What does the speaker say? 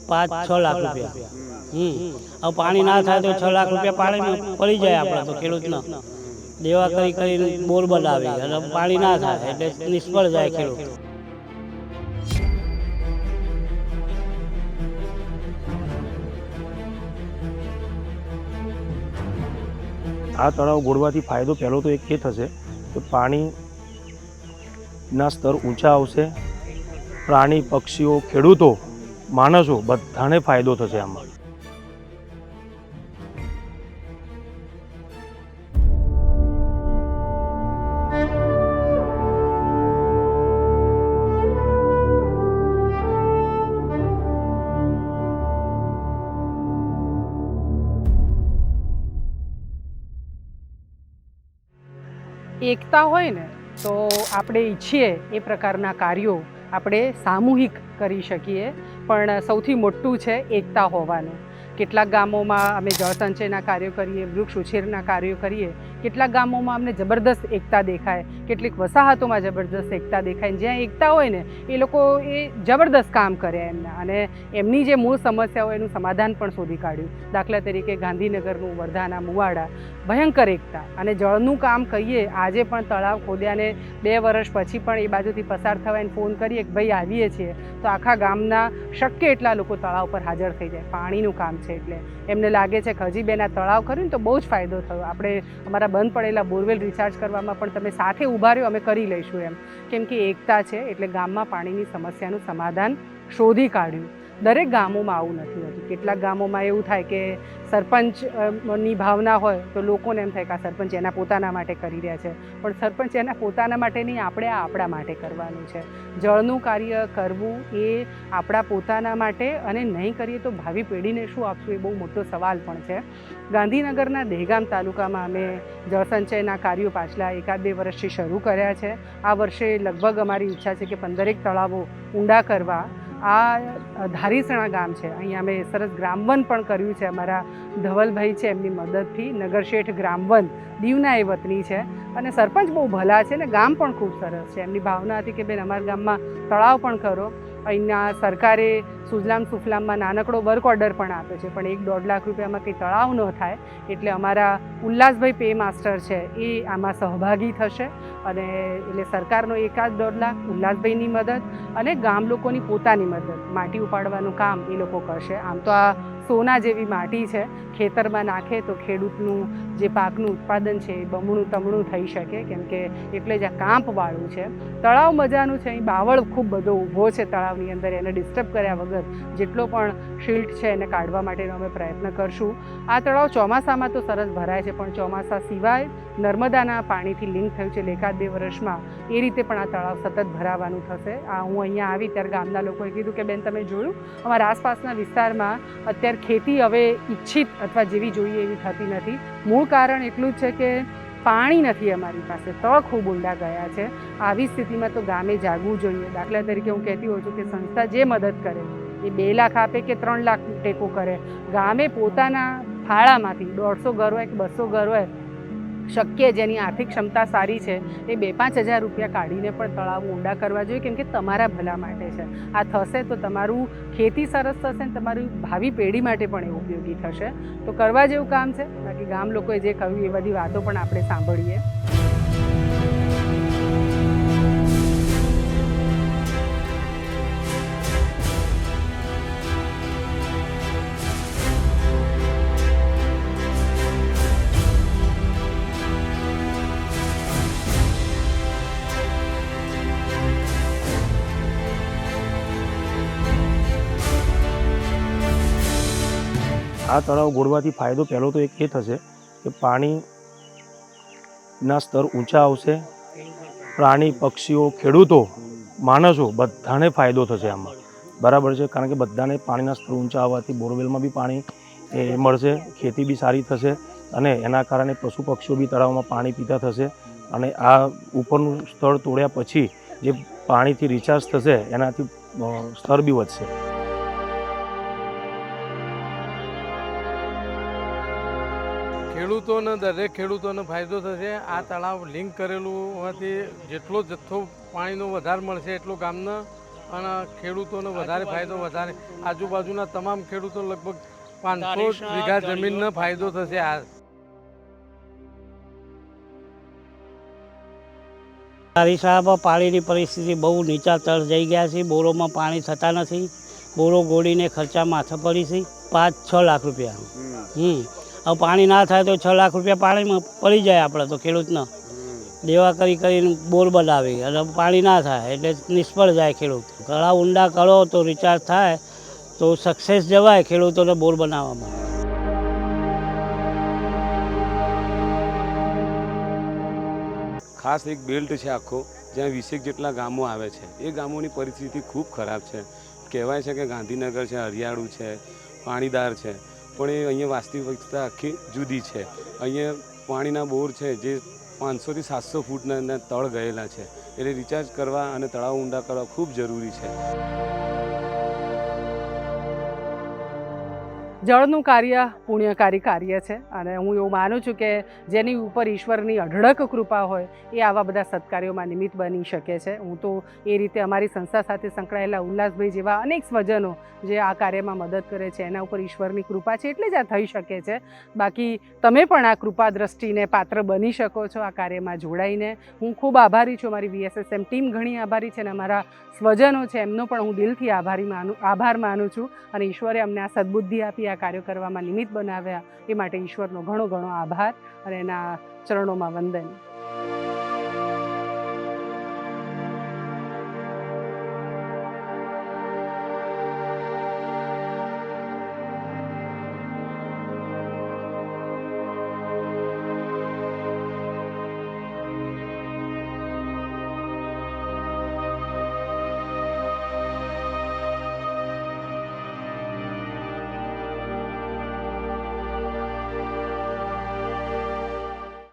5-6 લાખ રૂપિયા। હવે પાણી ના થાય તો 6 લાખ રૂપિયા પાણીમાં પડી જાય આપણે તો ખેડૂતને દેવા કરી બોર બનાવી અને પાણી ના થાય એટલે નિષ્ફળ જાય ખેડૂત। આ તળાવ ગોળવાથી ફાયદો પહેલો તો એક એ થશે કે પાણીના સ્તર ઊંચા આવશે, પ્રાણી પક્ષીઓ ખેડૂતો માણસો બધાને ફાયદો થશે આમાં। એકતા હોય ને તો આપણે ઈચ્છીએ એ પ્રકારના કાર્યો આપણે સામૂહિક કરી શકીએ, પણ સૌથી મોટું છે એકતા હોવાનું। કેટલાક ગામોમાં અમે જળસંચયના કાર્યો કરીએ, વૃક્ષ ઉછેરના કાર્યો કરીએ, કેટલાક ગામોમાં અમને જબરદસ્ત એકતા દેખાય, કેટલીક વસાહતોમાં જબરદસ્ત એકતા દેખાય। જ્યાં એકતા હોય ને એ લોકો એ જબરદસ્ત કામ કરે એમના, અને એમની જે મૂળ સમસ્યા હોય એનું સમાધાન પણ શોધી કાઢ્યું। દાખલા તરીકે ગાંધીનગરનું વર્ધાના મુવાડા, ભયંકર એકતા અને જળનું કામ કહીએ। આજે પણ તળાવ ખોદ્યાને 2 વર્ષ પછી પણ એ બાજુથી પસાર થવાને ફોન કરીએ કે ભાઈ આવીએ છીએ તો આખા ગામના શક્ય એટલા લોકો તળાવ પર હાજર થઈ જાય। પાણીનું કામ છે એટલે એમને લાગે છે કે હજી બેના તળાવ કર્યું ને તો બહુ જ ફાયદો થયો, આપણે અમારા બંધ પડેલા બોરવેલ રિચાર્જ કરવામાં પણ તમે સાથે ઊભા રહ્યો, અમે કરી લઈશું એમ, કેમ કે એકતા છે એટલે ગામમાં પાણીની સમસ્યાનું સમાધાન શોધી કાઢ્યું। દરેક ગામોમાં આવું નથી હોતું। કેટલાક ગામોમાં એવું થાય કે સરપંચની ભાવના હોય તો લોકોને એમ થાય કે આ સરપંચ એના પોતાના માટે કરી રહ્યા છે, પણ સરપંચ એના પોતાના માટે નહીં, આપણે આ આપણા માટે કરવાનું છે। જળનું કાર્ય કરવું એ આપણા પોતાના માટે, અને નહીં કરીએ તો ભાવિ પેઢીને શું આપશું એ બહુ મોટો સવાલ પણ છે। ગાંધીનગરના દહેગામ તાલુકામાં અમે જળસંચયના કાર્યો પાછલા 1-2 વર્ષથી શરૂ કર્યા છે। આ વર્ષે લગભગ અમારી ઈચ્છા છે કે 15 તળાવો ઊંડા કરવા। આ ધારીસણા ગામ છે, અહીંયા અમે સરસ ગ્રામવન પણ કર્યું છે, અમારા ધવલભાઈ છે એમની મદદથી। નગરશેઠ ગ્રામવન દીવના એ વતની છે અને સરપંચ બહુ ભલા છે ને ગામ પણ ખૂબ સરસ છે। એમની ભાવના હતી કે બેન અમારા ગામમાં તળાવ પણ કરો। અહીંના સરકારે સુજલામ સુફલામમાં નાનકડો વર્ક ઓર્ડર પણ આપ્યો છે, પણ 1-1.5 લાખ રૂપિયામાં કંઈ તળાવ ન થાય, એટલે અમારા ઉલ્લાસભાઈ પે માસ્ટર છે એ આમાં સહભાગી થશે, અને એટલે સરકારનો 1-1.5 લાખ, ઉલ્લાસભાઈની મદદ અને ગામ લોકોની પોતાની મદદ, માટી ઉપાડવાનું કામ એ લોકો કરશે। આમ તો આ સોના જેવી માટી છે, ખેતરમાં નાખે તો ખેડૂતનું જે પાકનું ઉત્પાદન છે એ બમણું તમણું થઈ શકે, કેમ કે એટલે જ આ કાંપવાળું છે। તળાવ મજાનું છે, અહીં બાવળ ખૂબ બધો ઊભો છે તળાવની અંદર, એને ડિસ્ટર્બ કર્યા વગર જેટલો પણ શિલ્ટ છે એને કાઢવા માટેનો અમે પ્રયત્ન કરશું। આ તળાવ ચોમાસામાં તો સરસ ભરાય છે, પણ ચોમાસા સિવાય નર્મદાના પાણીથી લિંક થયું છે, 1-2 વર્ષમાં એ રીતે પણ આ તળાવ સતત ભરાવાનું થશે। હું અહીંયા આવી ત્યારે ગામના લોકોએ કીધું કે બેન તમે જોયું અમારા આસપાસના વિસ્તારમાં અત્યારે ખેતી હવે ઈચ્છિત અથવા જેવી જોઈએ એવી થતી નથી। મૂળ કારણ એટલું જ છે કે પાણી નથી અમારી પાસે, તળ ખૂબ ઊંડા ગયા છે। આવી સ્થિતિમાં તો ગામે જાગવું જોઈએ। દાખલા તરીકે હું કહેતી હોઉં છું કે સંસ્થા જે મદદ કરે એ 2 લાખ આપે કે 3 લાખ ટેકો કરે, ગામે પોતાના ફાળામાંથી 150 ઘર હોય કે 200 ઘર હોય, શક્ય જેની આર્થિક ક્ષમતા સારી છે એ 2-5 હજાર રૂપિયા કાઢીને પણ તળાવ ઊંડા કરવા જોઈએ, કેમ કે તમારા ભલા માટે છે। આ થશે તો તમારું ખેતી સરસ થશે અને તમારી ભાવિ પેઢી માટે પણ એ ઉપયોગી થશે। તો કરવા જેવું કામ છે। બાકી ગામ લોકોએ જે કહ્યું એ બધી વાતો પણ આપણે સાંભળીએ। આ તળાવ ગોળવાથી ફાયદો પહેલો તો એક એ થશે કે પાણીના સ્તર ઊંચા આવશે, પ્રાણી પક્ષીઓ ખેડૂતો માણસો બધાને ફાયદો થશે આમાં। બરાબર છે, કારણ કે બધાને પાણીના સ્તર ઊંચા આવવાથી બોરવેલમાં બી પાણી મળશે, ખેતી બી સારી થશે, અને એના કારણે પશુ પક્ષીઓ બી તળાવમાં પાણી પીતા થશે। અને આ ઉપરનું સ્તર તોડ્યા પછી જે પાણીથી રિચાર્જ થશે એનાથી સ્તર બી વધશે। ખેડૂતોને દરેક ખેડૂતોને ફાયદો થશે। આ તળાવ લિંક કરેલું હોવાથી જેટલો જથ્થો પાણીનો વધારે મળશે એટલો ગામને અને ખેડૂતોનો વધારે ફાયદો વધારે આજુબાજુના તમામ ખેડૂતો લગભગ 500 વીઘા જમીનનો ફાયદો થશે આ તારી સાહેબ પાણીની પરિસ્થિતિ બહુ નીચા તળ જઈ ગયા છે. બોરોમાં પાણી થતા નથી. બોરો ગોળીને ખર્ચા માથે પડી છે 5-6 લાખ રૂપિયા. હવે પાણી ના થાય તો 6 લાખ રૂપિયા પાણીમાં પડી જાય આપણે તો ખેડૂતને. દેવા કરીને બોર બનાવી અને પાણી ના થાય એટલે નિષ્ફળ જાય ખેડૂત. ઘણા ઊંડા કરો તો રિચાર્જ થાય તો સક્સેસ જવાય ખેડૂતોને બોર બનાવવામાં. ખાસ એક બેલ્ટ છે આખો, જ્યાં 20 જેટલા ગામો આવે છે. એ ગામોની પરિસ્થિતિ ખૂબ ખરાબ છે. કહેવાય છે કે ગાંધીનગર છે, હરિયાળું છે, પાણીદાર છે, પણ એ અહીંયા વાસ્તવિકતા આખી જુદી છે. અહીંયા પાણીના બોર છે જે 500 થી 700 ફૂટના તળ ગયેલા છે. એટલે રિચાર્જ કરવા અને તળાવ ઊંડા કરવા ખૂબ જરૂરી છે. જળનું કાર્ય પુણ્યકારી કાર્ય છે અને હું એવું માનું છું કે જેની ઉપર ઈશ્વરની અઢળક કૃપા હોય એ આવા બધા સત્કાર્યોમાં નિમિત્ત બની શકે છે. હું તો એ રીતે અમારી સંસ્થા સાથે સંકળાયેલા ઉલ્લાસભાઈ જેવા અનેક સ્વજનો જે આ કાર્યમાં મદદ કરે છે એના ઉપર ઈશ્વરની કૃપા છે એટલે જ આ થઈ શકે છે. બાકી તમે પણ આ કૃપા દ્રષ્ટિને પાત્ર બની શકો છો આ કાર્યમાં જોડાઈને. હું ખૂબ આભારી છું. મારી VSSM ટીમ ઘણી આભારી છે અને અમારા સ્વજનો છે એમનો પણ હું દિલથી આભાર માનું છું અને ઈશ્વરે અમને આ સદબુદ્ધિ આપી આ કાર્ય કરવામાં નિમિત્ત બનાવ્યા એ માટે ઈશ્વરનો ઘણો ઘણો આભાર અને એના ચરણોમાં વંદન.